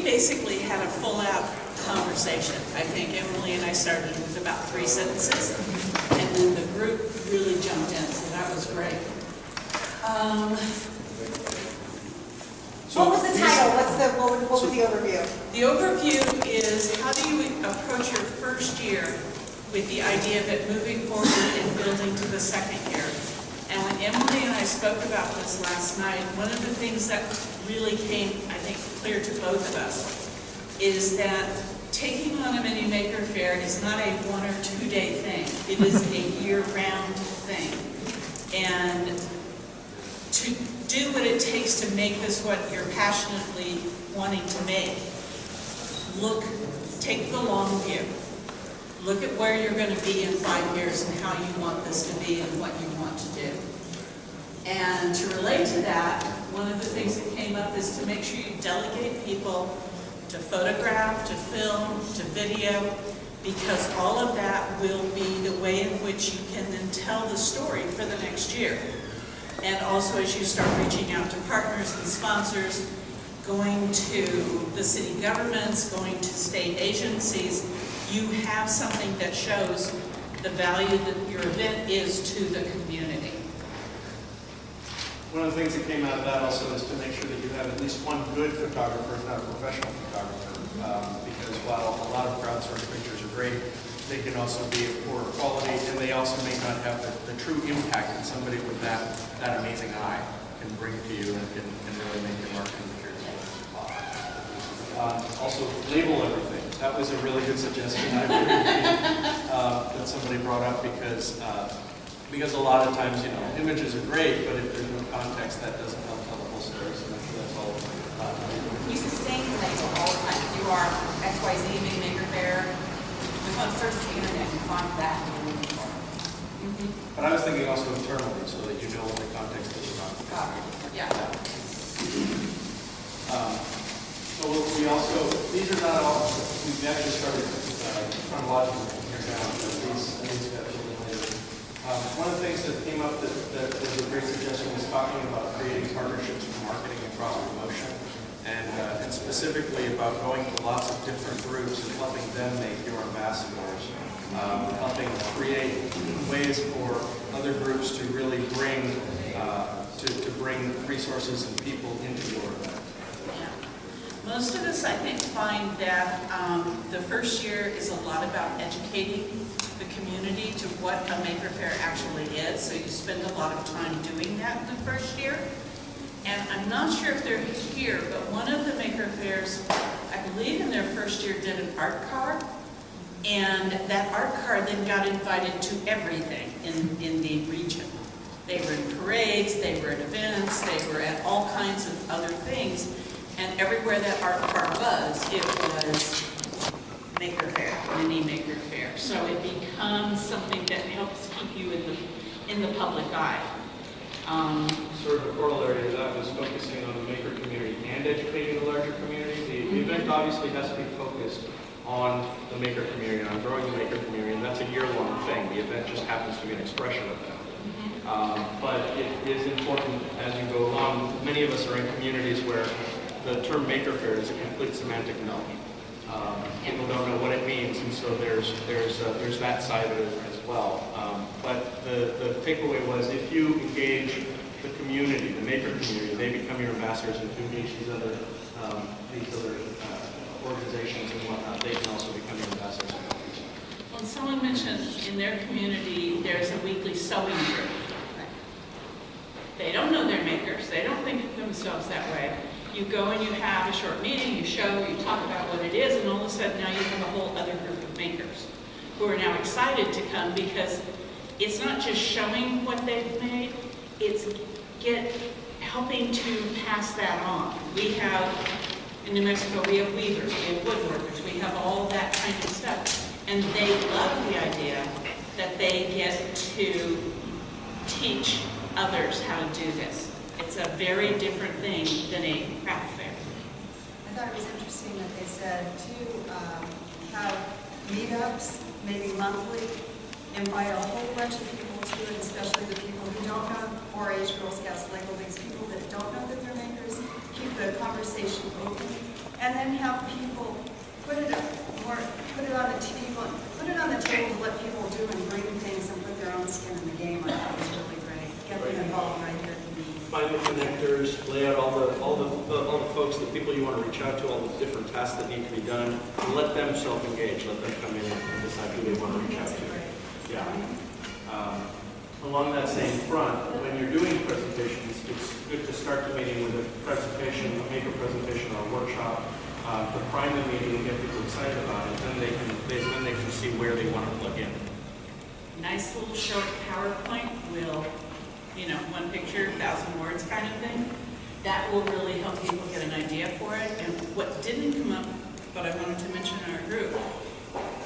basically had a full-out conversation. I think Emily and I started with about 3 sentences, and then the group really jumped in, so that was great. What was the title? What was the overview? The overview is how do you approach your first year with the idea that moving forward and building to the second year. And when Emily and I spoke about this last night, one of the things that really came, I think, clear to both of us is that taking on a mini maker fair is not a 1 or 2 day thing. It is a year-round thing. And to do what it takes to make this what you're passionately wanting to make, take the long view. Look at where you're going to be in 5 years and how you want this to be and what you want to do. And to relate to that, one of the things that came up is to make sure you delegate people to photograph, to film, to video, because all of that will be the way in which you can then tell the story for the next year. And also as you start reaching out to partners and sponsors, going to the city governments, going to state agencies, you have something that shows the value that your event is to the community. One of the things that came out of that also is to make sure that you have at least one good photographer, if not a professional photographer, because while a lot of crowdsourced pictures are great, they can also be of poor quality, and they also may not have the true impact that somebody with that amazing eye can bring to you and can really make your marketing materials. Also, label everything. That was a really good suggestion I that somebody brought up because a lot of times, images are great, but if there's no context, that doesn't help tell the whole story. So that's all. Use the same label all the time. If you are XYZ Mini Maker Fair, just on search the internet and find that and you're looking for it. But I was thinking also internally, so that you know what the context is about. Got it. Yeah. So we also, these are not all, we've actually started chronologically here now, but these got a little later. One of the things that came up that was a great suggestion was talking about creating partnerships for marketing and cross-promotion, and specifically about going to lots of different groups and helping them make your ambassadors, helping create ways for other groups to really bring resources and people into your event. Most of us, I think, find that the first year is a lot about educating the community to what a Maker Fair actually is. So you spend a lot of time doing that in the first year. And I'm not sure if they're here, but one of the Maker Fairs, I believe in their first year, did an art card. And that art card then got invited to everything in the region. They were in parades, they were at events, they were at all kinds of other things. And everywhere that art card was, it was Maker Fair, Mini Maker Fair. So it becomes something that helps keep you in the public eye. Sort of a corollary to that was focusing on the maker community and educating the larger community. The event obviously has to be focused on the maker community, on growing the maker community, and that's a year-long thing. The event just happens to be an expression of that. But it is important as you go along. Many of us are in communities where the term Maker Fair is a complete semantic no. People don't know what it means, and so there's that side of it as well. But the takeaway was if you engage the community, the maker community, they become your ambassadors, and if you engage these other organizations and whatnot, they can also become your ambassadors. Well, someone mentioned in their community there's a weekly sewing group. They don't know they're makers. They don't think of themselves that way. You go and you have a short meeting, you show, you talk about what it is, and all of a sudden now you have a whole other group of makers who are now excited to come because it's not just showing what they've made, it's helping to pass that on. We have, in New Mexico, we have weavers, we have woodworkers, we have all that kind of stuff. And they love the idea that they get to teach others how to do this. It's a very different thing than a craft fair. I thought it was interesting that they said to have meetups, maybe monthly, invite a whole bunch of people to it, especially the people who don't know, 4-H, Girl Scouts, like all these people that don't know that they're makers, keep the conversation open, and then have people put it on the table, to let people do and bring things and put their own skin in the game. I thought was really great. Get them involved right here at the meeting. Find the connectors, lay out all the folks, the people you want to reach out to, all the different tasks that need to be done, and let them self-engage. Let them come in and decide who they want to reach out That's to. great. Yeah. Along that same front, when you're doing presentations, it's good to start the meeting with a presentation, a maker presentation or a workshop, to prime the meeting and get people excited about it. Then they can see where they want to plug in. Nice little short PowerPoint will, one picture, 1,000 words kind of thing. That will really help people get an idea for it. And what didn't come up, but I wanted to mention in our group,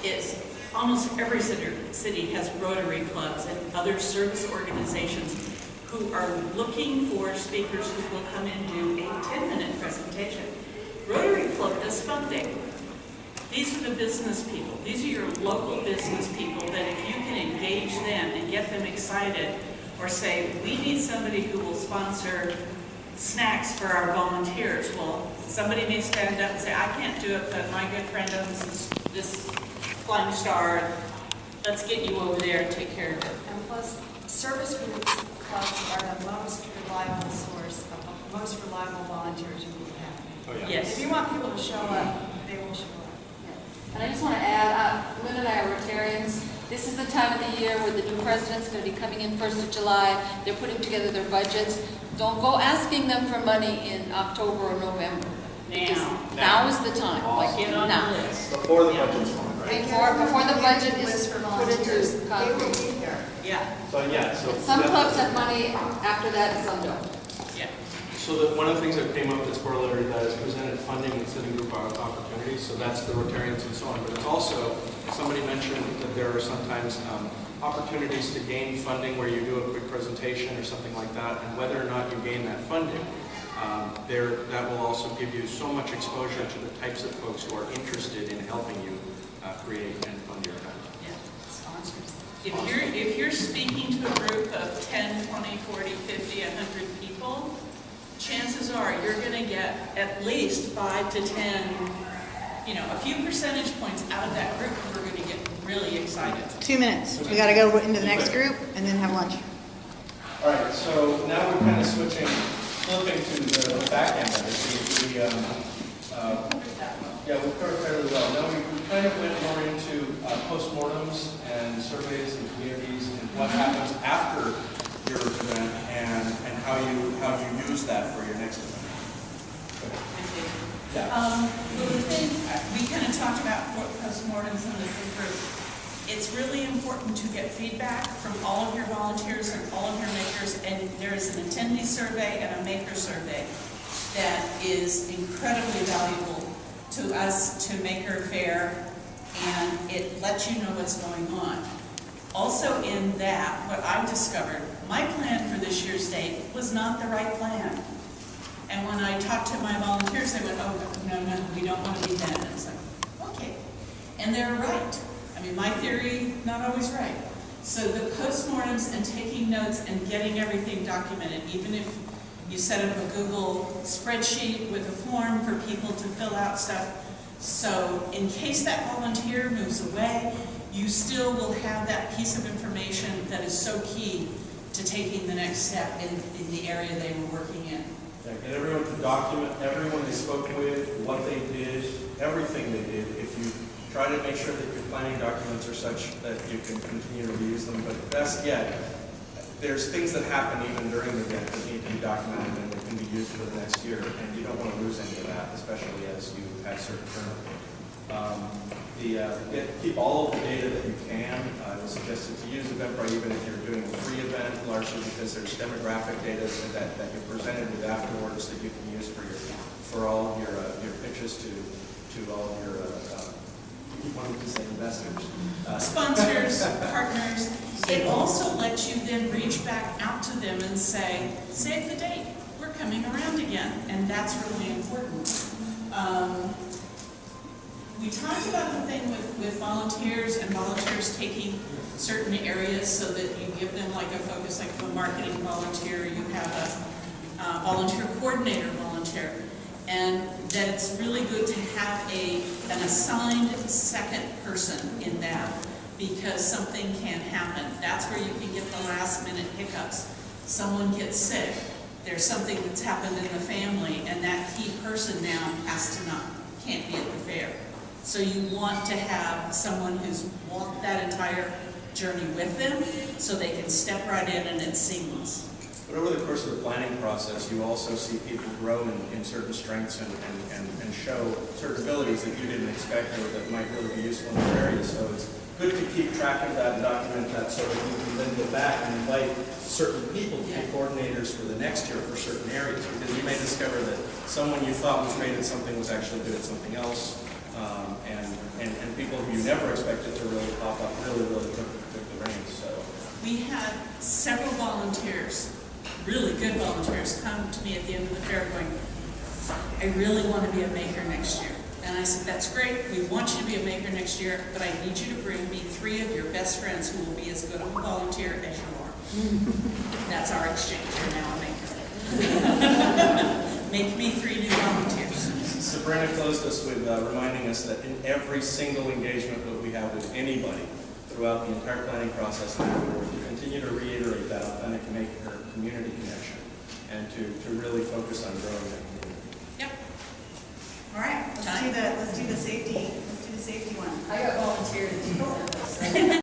is almost every city has Rotary clubs and other service organizations who are looking for speakers who will come in and do a 10-minute presentation. Rotary Club does funding. These are the business people. These are your local business people that if you can engage them and get them excited, or say, we need somebody who will sponsor snacks for our volunteers. Well, somebody may stand up and say, I can't do it, but my good friend owns this Flying Star. Let's get you over there and take care of it. And plus, service groups clubs are the most reliable source of most reliable volunteers you will have. Oh, yeah. Yes. If you want people to show up, they will show up. And I just want to add, Lynn and I are Rotarians. This is the time of the year where the new president's going to be coming in 1st of July. They're putting together their budgets. Don't go asking them for money in October or November. Now is the time. Like, get on now. the list. Before the budget's on, right? Before the budget is List for put into volunteers. They will concrete. be there. Yeah, So Some clubs have money after that and some don't. yeah. So one of the things that came up that's corollary to that is presented funding and city group opportunities, so that's the Rotarians and so on. But it's also, somebody mentioned that there are sometimes opportunities to gain funding where you do a quick presentation or something like that, and whether or not you gain that funding, that will also give you so much exposure to the types of folks who are interested in helping you create and fund your event. Yeah. If you're speaking to a group of 10, 20, 40, 50, 100 people, chances are you're going to get at least 5 to 10, a few percentage points out of that group who are going to get really excited. 2 minutes. We got to go into the next group and then have lunch. All right, so now we're kind of flipping to the back end of it. We covered fairly well. Now we kind of went more into postmortems and surveys and communities and what happens after your event and how you use that for your next event. Yeah. Well, the thing, we kind of talked about postmortems in the group. It's really important to get feedback from all of your volunteers and all of your makers, and there is an attendee survey and a maker survey that is incredibly valuable to us, to Maker Faire, and it lets you know what's going on. Also in that, what I've discovered, my plan for this year's date was not the right plan. And when I talked to my volunteers, they went, oh, no, we don't want to be then. And it's like, okay. And they're right. I mean, my theory, not always right. So the postmortems and taking notes and getting everything documented, even if you set up a Google spreadsheet with a form for people to fill out stuff. So in case that volunteer moves away, you still will have that piece of information that is so key to taking the next step in the area they were working in. Yeah, get everyone to document everyone they spoke with, what they did, everything they did. If you try to make sure that your planning documents are such that you can continue to reuse them, but best yet, there's things that happen even during the event that need to be documented and that can be used for the next year, and you don't want to lose any of that, especially as you have certain turnover. Keep all of the data that you can. I would suggest to use Eventbrite even if you're doing a free event, largely because there's demographic data that you're presented with afterwards that you can use for all of your pitches to all of your keep wanting to say investors. Sponsors, partners. It also lets you then reach back out to them and say, save the date, we're coming around again, and that's really important. We talked about the thing with volunteers and volunteers taking certain areas so that you give them like a focus, like a marketing volunteer, you have a volunteer coordinator volunteer. And that it's really good to have an assigned second person in that, because something can happen. That's where you can get the last minute hiccups. Someone gets sick, there's something that's happened in the family, and that key person now can't be at the fair. So you want to have someone who's walked that entire journey with them, so they can step right in and it's seamless. But over the course of the planning process, you also see people grow in certain strengths and show certain abilities that you didn't expect or that might really be useful in your area. So it's good to keep track of that and document that so that you can then go back and invite certain people to be coordinators for the next year for certain areas. Because you may discover that someone you thought was great at something was actually good at something else. And people who you never expected to really pop up really took the reins. So We had several volunteers, really good volunteers, come to me at the end of the fair going, I really want to be a maker next year. And I said, that's great, we want you to be a maker next year, but I need you to bring me 3 of your best friends who will be as good of a volunteer as you are. That's our exchange, you're now a maker. Make me 3 new volunteers. Sabrina closed us with reminding us that in every single engagement that we have with anybody throughout the entire planning process and afterward, to continue to reiterate that authentic maker community connection and to really focus on growing that community. Yep. All right, let's do the safety one. I got volunteered to do this.